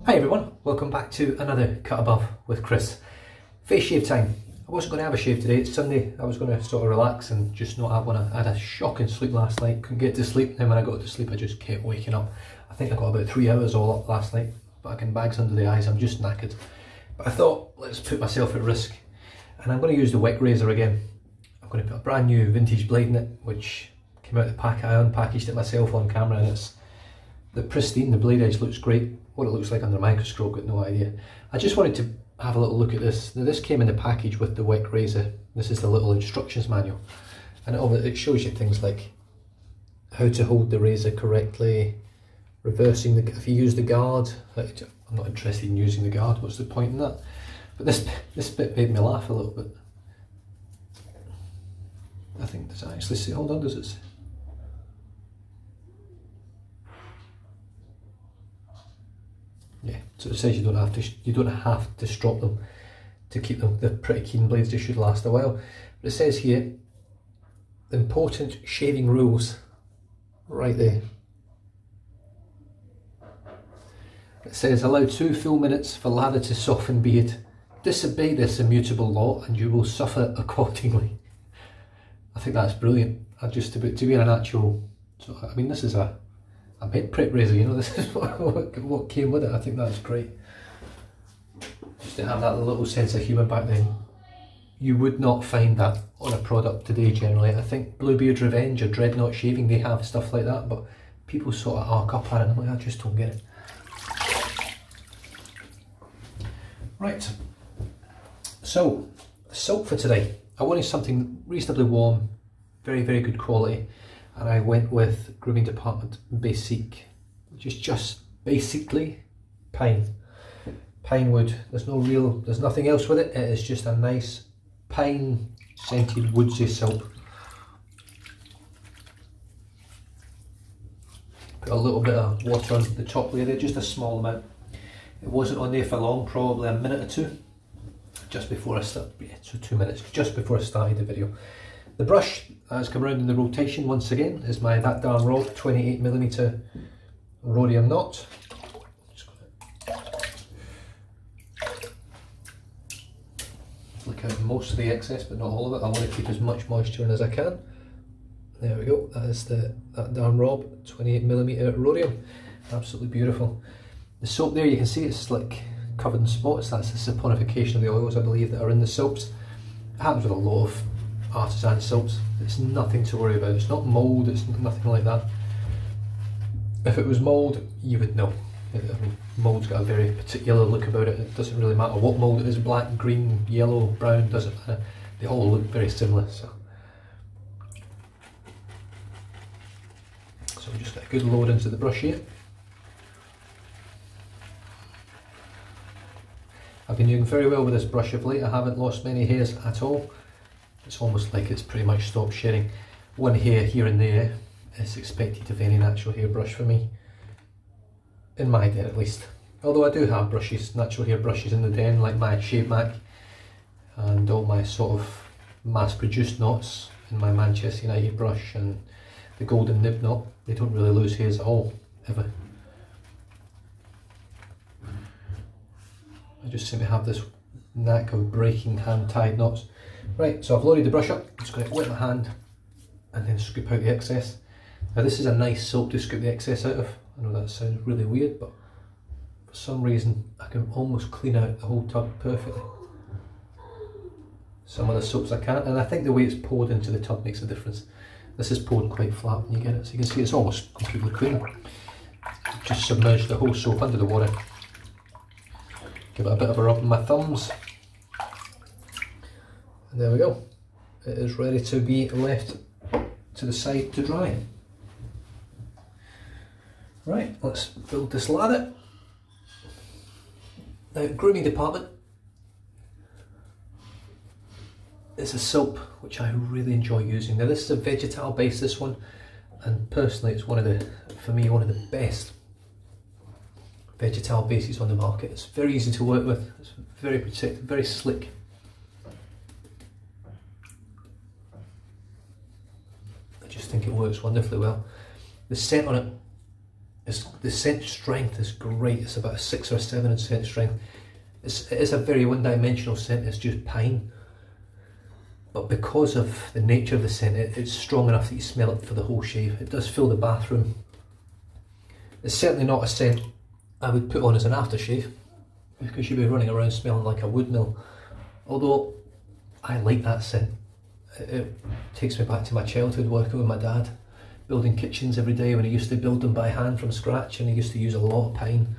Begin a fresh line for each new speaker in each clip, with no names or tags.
Hi everyone, welcome back to another Cut Above with Chris. Face shave time. I wasn't going to have a shave today, it's Sunday. I was going to sort of relax and just not have one. I had a shocking sleep last night, couldn't get to sleep. Then when I got to sleep I just kept waking up. I think I got about 3 hours all up last night, back in bags under the eyes, I'm just knackered. But I thought, let's put myself at risk. And I'm going to use the WECK razor again. I'm going to put a brand new vintage blade in it, which came out of the pack. I unpackaged it myself on camera and it's the pristine, the blade edge looks great. What it looks like under a microscope, got no idea. I just wanted to have a little look at this. Now this came in the package with the WECK razor. This is the little instructions manual. And it shows you things like how to hold the razor correctly, reversing if you use the guard. I'm not interested in using the guard, what's the point in that? But this bit made me laugh a little bit. I think, does it actually say, hold on, does it say? Yeah, so it says you don't have to strop them to keep them. They're pretty keen blades, they should last a while. But it says here, important shaving rules, right there. It says allow 2 full minutes for lather to soften beard. Disobey this immutable law and you will suffer accordingly. I think that's brilliant. To be in an actual, I mean this is a mid prep razor, you know, this is what came with it. I think that's great. Just to have that little sense of humour back then. You would not find that on a product today generally. I think Bluebeard Revenge or Dreadnought Shaving, they have stuff like that, but people sort of arc up at it and I'm like, I just don't get it. Right, so soap for today. I wanted something reasonably warm, very good quality. And I went with Grooming Department Basique, which is just basically pine wood. There's nothing else with it. It is just a nice pine scented woodsy soap. Put a little bit of water on the top layer there, just a small amount. It wasn't on there for long, probably a minute or two, just before I started. Yeah, so 2 minutes, just before I started the video. The brush that has come around in the rotation once again is my That Darn Rob 28mm rhodium knot. Flick out most of the excess but not all of it. I want to keep as much moisture in as I can. There we go, that is the That Darn Rob 28mm rhodium. Absolutely beautiful. The soap there, you can see it's like covered in spots. That's the saponification of the oils, I believe, that are in the soaps. It happens with a lot of artisan soaps. It's nothing to worry about. It's not mould, it's nothing like that. If it was mould, you would know. I mean, mould's got a very particular look about it. It doesn't really matter what mould it is, black, green, yellow, brown, doesn't matter. They all look very similar. So we just get a good load into the brush here. I've been doing very well with this brush of late. I haven't lost many hairs at all. It's almost like it's pretty much stopped shedding. One hair here and there is expected of any natural hair brush for me. In my den at least. Although I do have brushes, natural hair brushes in the den, like my Shave Mac and all my sort of mass produced knots in my Manchester United brush and the golden nib knot. They don't really lose hairs at all, ever. I just seem to have this knack of breaking hand-tied knots. Right, so I've loaded the brush up, I'm just going to wet my hand and then scoop out the excess. Now this is a nice soap to scoop the excess out of. I know that sounds really weird, but for some reason I can almost clean out the whole tub perfectly. Some of the soaps I can't, and I think the way it's poured into the tub makes a difference. This is poured quite flat when you get it, so you can see it's almost completely clean. Just submerge the whole soap under the water. Give it a bit of a rub on my thumbs. And there we go. It is ready to be left to the side to dry. Right, let's build this lather. Now, Grooming Department is a soap which I really enjoy using. Now this is a vegetal base, this one, and personally it's for me one of the best vegetal bases on the market. It's very easy to work with, it's very protected, very slick. I just think it works wonderfully well. The scent on it the scent strength is great. It's about a 6 or a 7 in scent strength. It is a very one-dimensional scent. It's just pine. But because of the nature of the scent, it's strong enough that you smell it for the whole shave. It does fill the bathroom. It's certainly not a scent I would put on as an aftershave, because you'd be running around smelling like a wood mill. Although I like that scent. It takes me back to my childhood working with my dad, building kitchens every day when he used to build them by hand from scratch, and he used to use a lot of pine.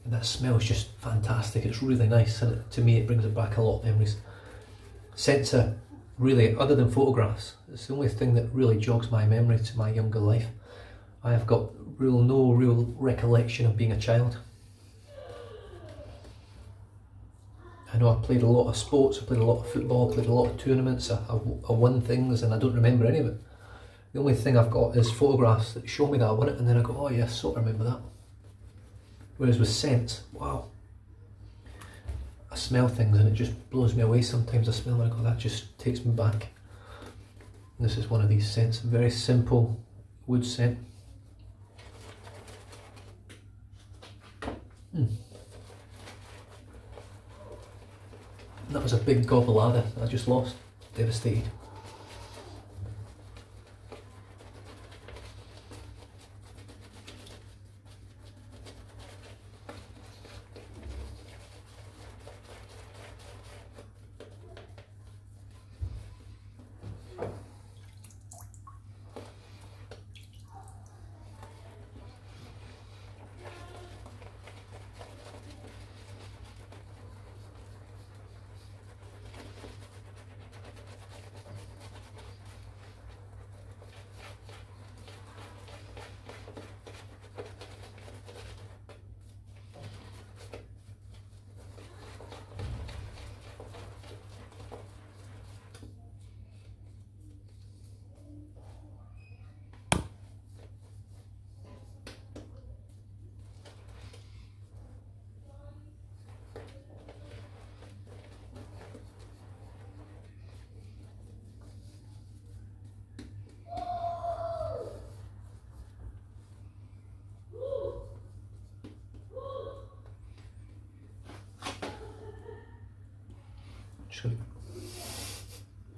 And that smell is just fantastic. It's really nice, and to me it brings it back a lot of memories. Scents are really, other than photographs, it's the only thing that really jogs my memory to my younger life. I have got no real recollection of being a child. I know I played a lot of sports, I played a lot of football, played a lot of tournaments, I won things, and I don't remember any of it. The only thing I've got is photographs that show me that I won it, and then I go, oh yes, sort of remember that. Whereas with scents, wow, I smell things and it just blows me away. Sometimes I smell and I go, that just takes me back. And this is one of these scents, very simple wood scent. That was a big gob of lather I just lost, devastated.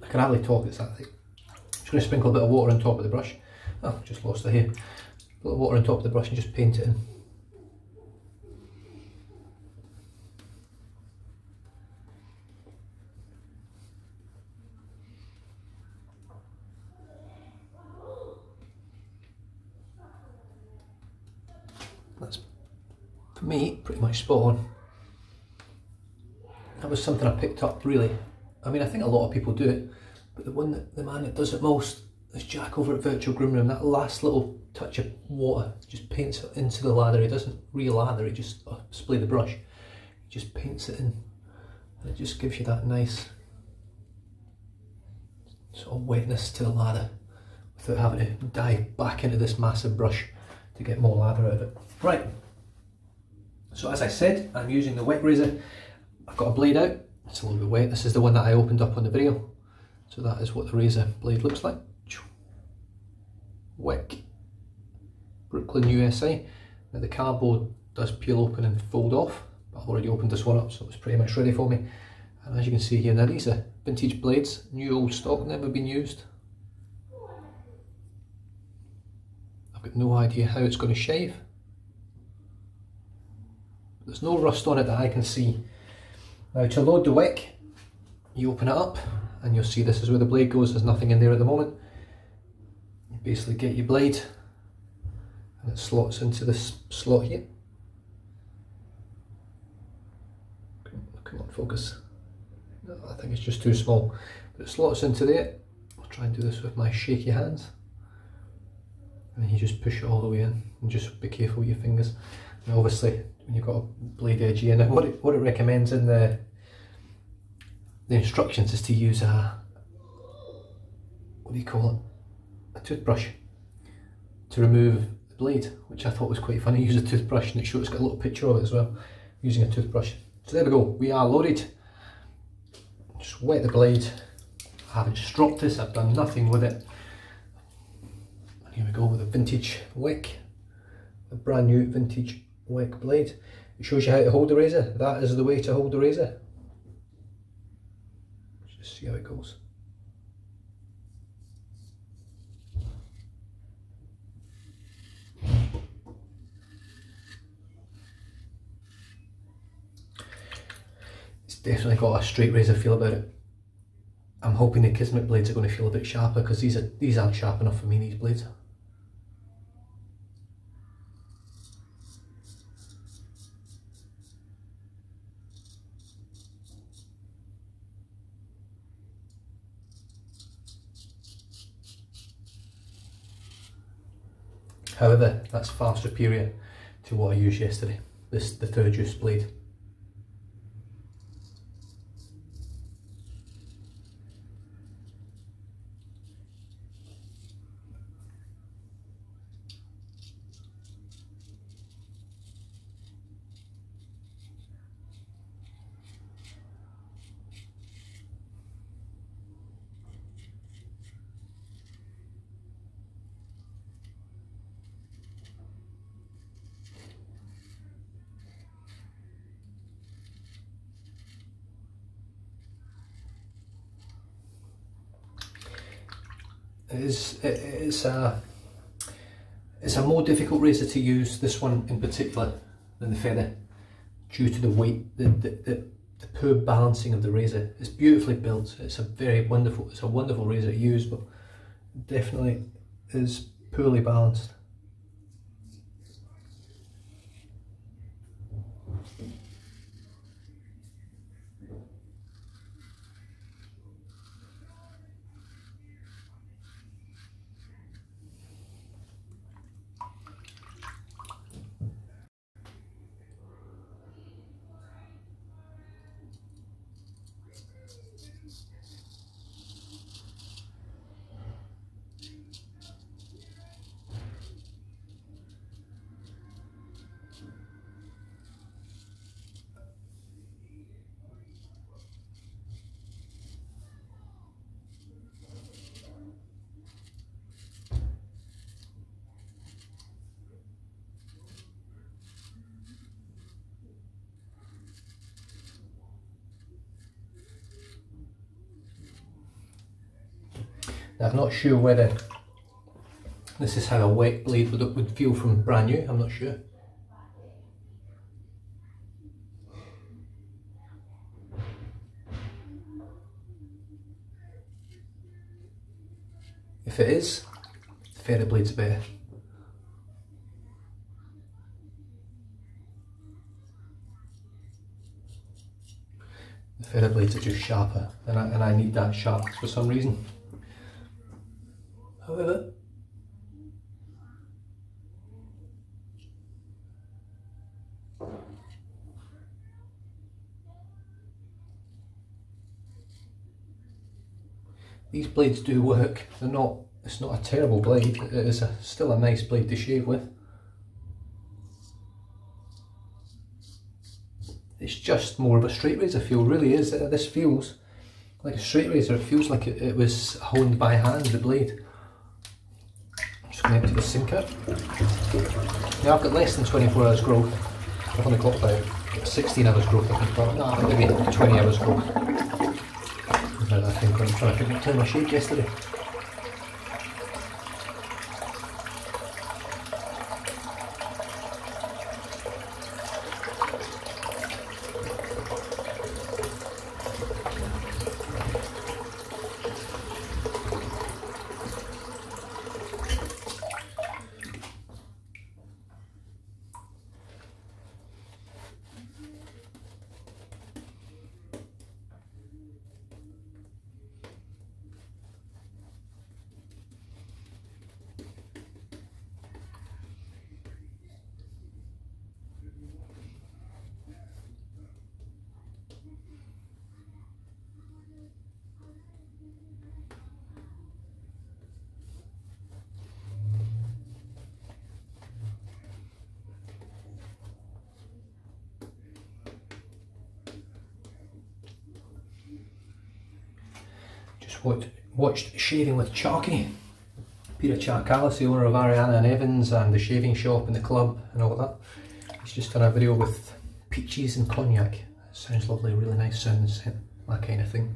I can hardly talk, it's that thing. Just going to sprinkle a bit of water on top of the brush. Oh, just lost the hair. A little water on top of the brush and just paint it in. That's, for me, pretty much spot on. That was something I picked up, really. I mean, I think a lot of people do it, but the man that does it most is Jack over at Virtual Groom Room. That last little touch of water just paints it into the lather. He doesn't re-lather, he just spray the brush. He just paints it in, and it just gives you that nice sort of wetness to the lather without having to dive back into this massive brush to get more lather out of it. Right, so as I said, I'm using the WECK razor. I've got a blade out, it's a little bit wet. This is the one that I opened up on the video. So that is what the razor blade looks like. WECK, Brooklyn, USA. Now the cardboard does peel open and fold off, but I've already opened this one up, so it's pretty much ready for me. And as you can see here, now these are vintage blades, new old stock, never been used. I've got no idea how it's going to shave. There's no rust on it that I can see. Now to load the WECK, you open it up and you'll see this is where the blade goes. There's nothing in there at the moment. You basically get your blade and it slots into this slot here. Come on, focus. No, I think it's just too small, but it slots into there. I'll try and do this with my shaky hands. And then you just push it all the way in and just be careful with your fingers. And obviously when you've got a blade edge here, now what it recommends in the instructions is to use a, what do you call it, a toothbrush to remove the blade, which I thought was quite funny. Use a toothbrush, and it's got a little picture of it as well, using a toothbrush. So there we go, we are loaded. Just wet the blade. I haven't stropped this, I've done nothing with it. And here we go with a vintage WECK a brand new vintage WECK blade. It shows you how to hold the razor. That is the way to hold the razor. Let's just see how it goes. It's definitely got a straight razor feel about it. I'm hoping the Kismet blades are going to feel a bit sharper, because these aren't sharp enough for me, these blades. However, that's far superior to what I used yesterday, the third use blade. It's a more difficult razor to use, this one in particular, than the Feather, due to the weight, the poor balancing of the razor. It's beautifully built. It's a wonderful razor to use, but definitely is poorly balanced. Now, I'm not sure whether this is how a WECK blade would feel from brand new, I'm not sure. If it is, the Feather blade's better. The Feather blades are just sharper, and I need that sharpness for some reason. However, these blades do work. It's not a terrible blade. It is still a nice blade to shave with. It's just more of a straight razor feel, really is. This feels like a straight razor. It feels like it was honed by hand, the blade. I'm just going to empty the sink out. Now, I've got less than 24 hours growth. I've only got about 16 hours growth, I think. Well, no, maybe 20 hours growth. I think I'm trying to think what time I shaved yesterday. Watched Shaving with Chalky. Peter Charcalis, the owner of Ariana and Evans and the shaving shop and the club and all that. He's just done a video with peaches and cognac. Sounds lovely, really nice sounds, that kind of thing.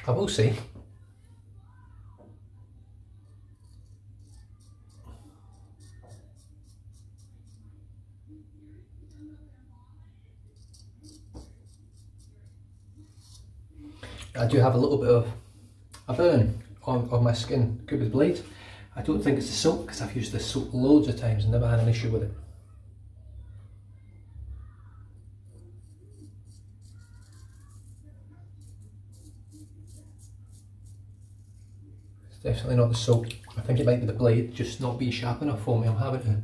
I will say, I do have a little bit of a burn on my skin, good with blade. I don't think it's the soap because I've used this soap loads of times and never had an issue with it. Definitely not the soap. I think it might be the blade just not being sharp enough for me. I'm having to,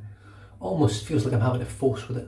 almost feels like I'm having to force with it.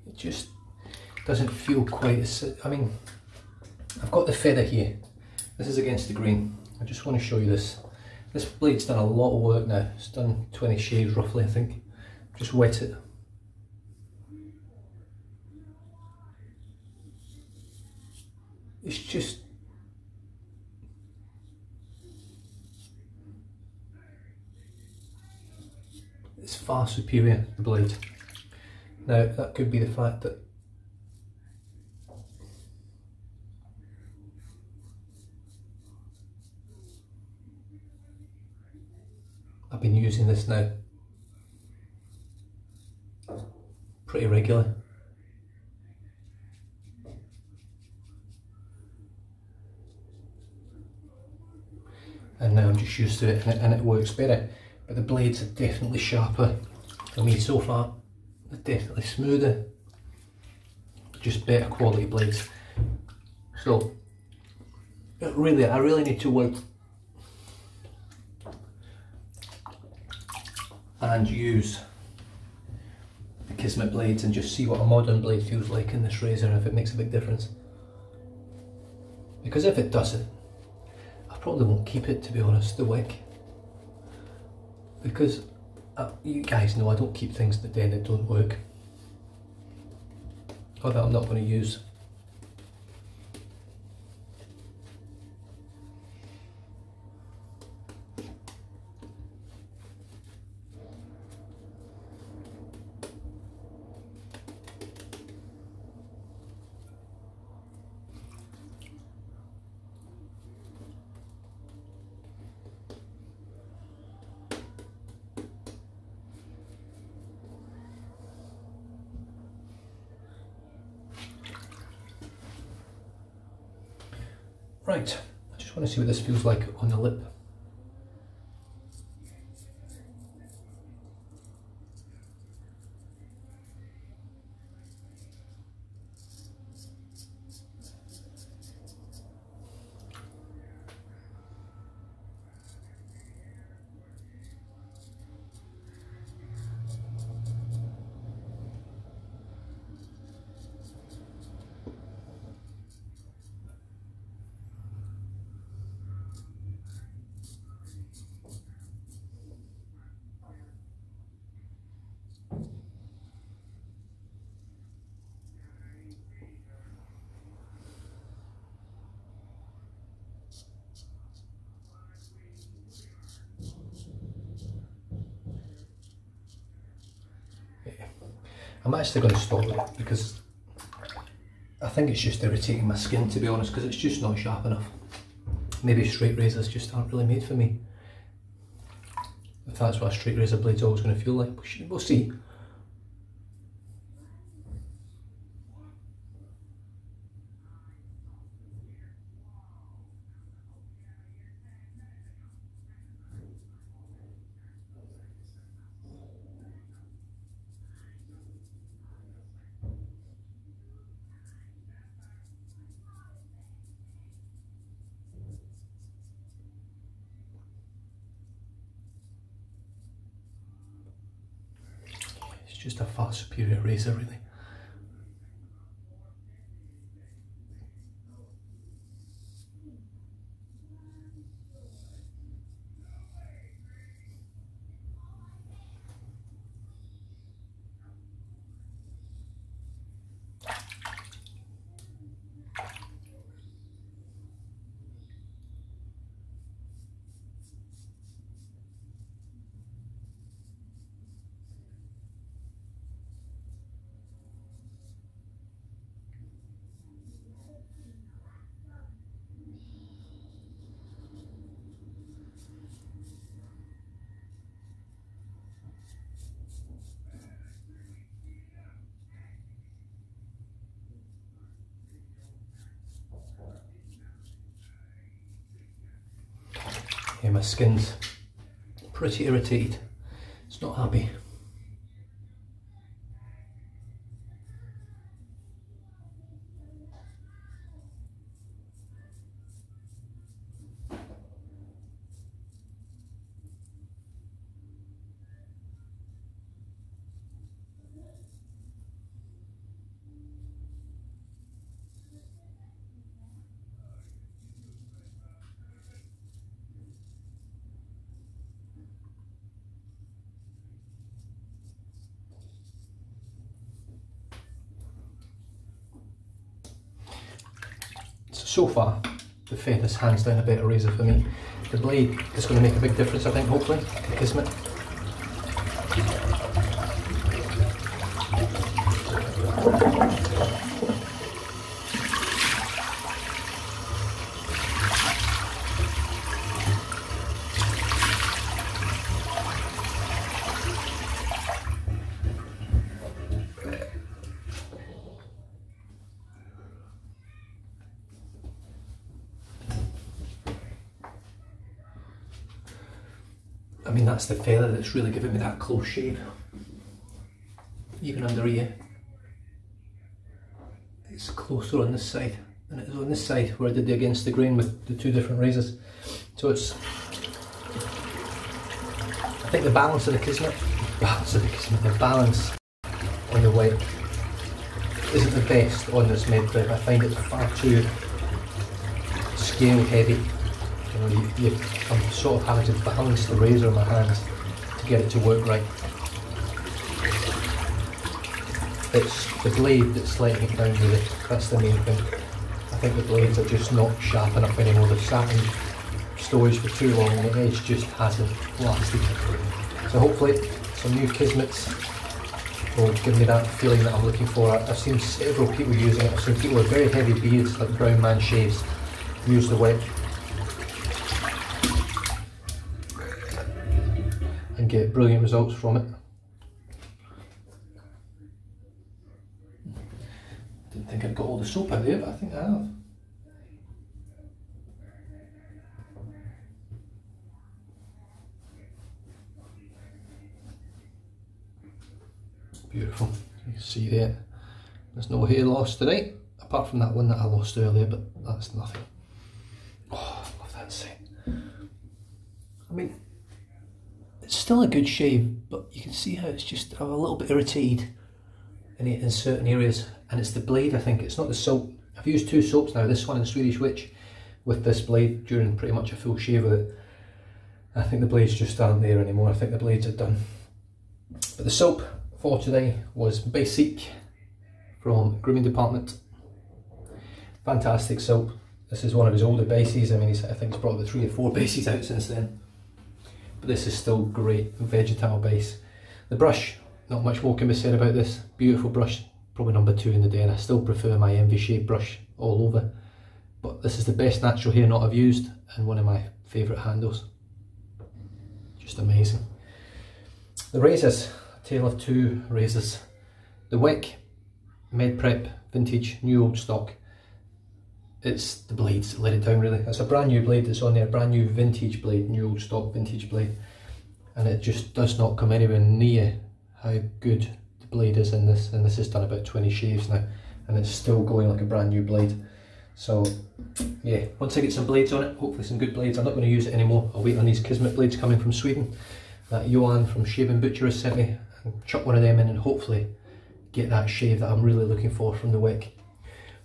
It just doesn't feel quite as, I mean, I've got the feather here. This is against the grain. I just want to show you this. This blade's done a lot of work now. It's done 20 shaves roughly, I think. Just wet it. It's just, it's far superior, the blade. Now that could be the fact that I've been using this now pretty regularly. And now I'm just used to it and it works better. But the blades are definitely sharper for me so far. They're definitely smoother, just better quality blades. So I really need to work and use the Kismet blades and just see what a modern blade feels like in this razor and if it makes a big difference. Because if it doesn't, I probably won't keep it, to be honest, the WECK. Because you guys know I don't keep things that then that don't work or that I'm not going to use. Right, I just want to see what this feels like on the lip. I'm actually going to stop it because I think it's just irritating my skin, to be honest, because it's just not sharp enough. Maybe straight razors just aren't really made for me. If that's what a straight razor blade's always going to feel like, we'll see. Just a far superior razor, really. Yeah, my skin's pretty irritated. It's not happy. So far, the Fed is hands down a better razor for me. The blade is going to make a big difference, I think, hopefully. The Kismet. I mean, that's the feather that's really giving me that close shave. Even under here, it's closer on this side than it is on this side where I did the against the grain with the two different razors. So it's, I think the balance of the Kismet, the balance on the WECK isn't the best on this med clip. I find it far too scale heavy. You know, I'm sort of having to balance the razor in my hands to get it to work right. It's the blade that's letting it down really, that's the main thing. I think the blades are just not sharp enough anymore. They've sat in storage for too long and the edge just hasn't lasted. So hopefully some new Kismets will give me that feeling that I'm looking for. I've seen several people using it. I've seen people with very heavy beards, like brown man shaves, use the WECK and get brilliant results from it. Didn't think I'd got all the soap out there, but I think I have. Beautiful. You can see there, there's no hair loss today, apart from that one that I lost earlier, but that's nothing. Oh, I love that scent. I mean, it's still a good shave, but you can see how it's just a little bit irritated in certain areas, and it's the blade. I think it's not the soap. I've used two soaps now, this one and Swedish Witch, with this blade during pretty much a full shave with it. I think the blades just aren't there anymore. I think the blades are done. But the soap for today was Basic from Grooming Department. Fantastic soap. This is one of his older bases. I mean, I think he's brought about 3 or 4 bases out since then. But this is still great vegetal base. The brush not much more can be said about this. Beautiful brush, probably number 2 in the day, and I still prefer my Envy Shave brush all over. But this is the best natural hair knot I've used, and one of my favourite handles. Just amazing. The razors, a tale of 2 razors. The WECK Med Prep Vintage New Old Stock. It's the blades that let it down really. It's a brand new blade that's on there, brand new vintage blade, new old stock vintage blade. And it just does not come anywhere near how good the blade is in this. And this has done about 20 shaves now, and it's still going like a brand new blade. So yeah, once I get some blades on it, hopefully some good blades, I'm not going to use it anymore. I'll wait on these Kismet blades coming from Sweden that Johan from Shaving Butcher has sent me, and chuck one of them in and hopefully get that shave that I'm really looking for from the WECK.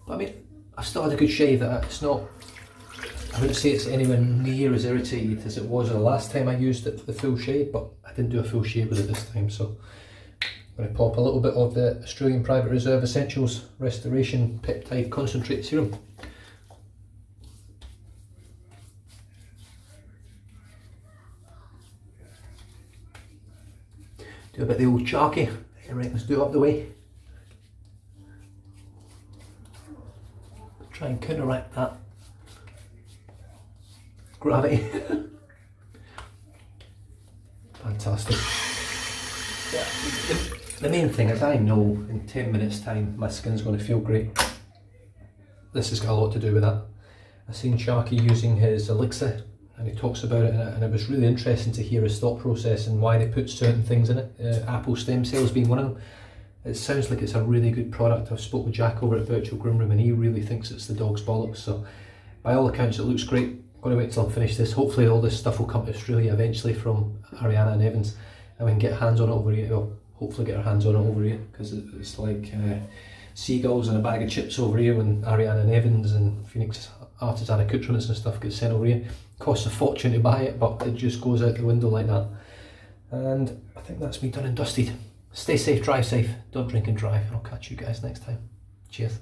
But I mean, I've still had a good shave. That it's not, I wouldn't say it's anywhere near as irritated as it was the last time I used it, the full shave, but I didn't do a full shave with it this time. So I'm going to pop a little bit of the Australian Private Reserve Essentials Restoration Peptide Concentrate Serum. Do a bit of the old chalky, right, let's do it up the way. Try and counteract that gravity. Fantastic. Yeah. The main thing is I know in 10 minutes time my skin's going to feel great. This has got a lot to do with that. I've seen Sharky using his elixir and he talks about it, and it was really interesting to hear his thought process and why they put certain things in it, apple stem cells being one of them. It sounds like it's a really good product. I've spoke with Jack over at Virtual Groom Room and he really thinks it's the dog's bollocks, so by all accounts it looks great. I'm going to wait till I finish this. Hopefully all this stuff will come to Australia eventually from Ariana and Evans, and we can get hands on it over here. Well, hopefully get our hands on it over here, because it's like seagulls and a bag of chips over here when Ariana and Evans and Phoenix Artisan Accoutrements and stuff gets sent over here. Costs a fortune to buy it, but it just goes out the window like that. And I think that's me done and dusted. Stay safe, drive safe, don't drink and drive, and I'll catch you guys next time. Cheers.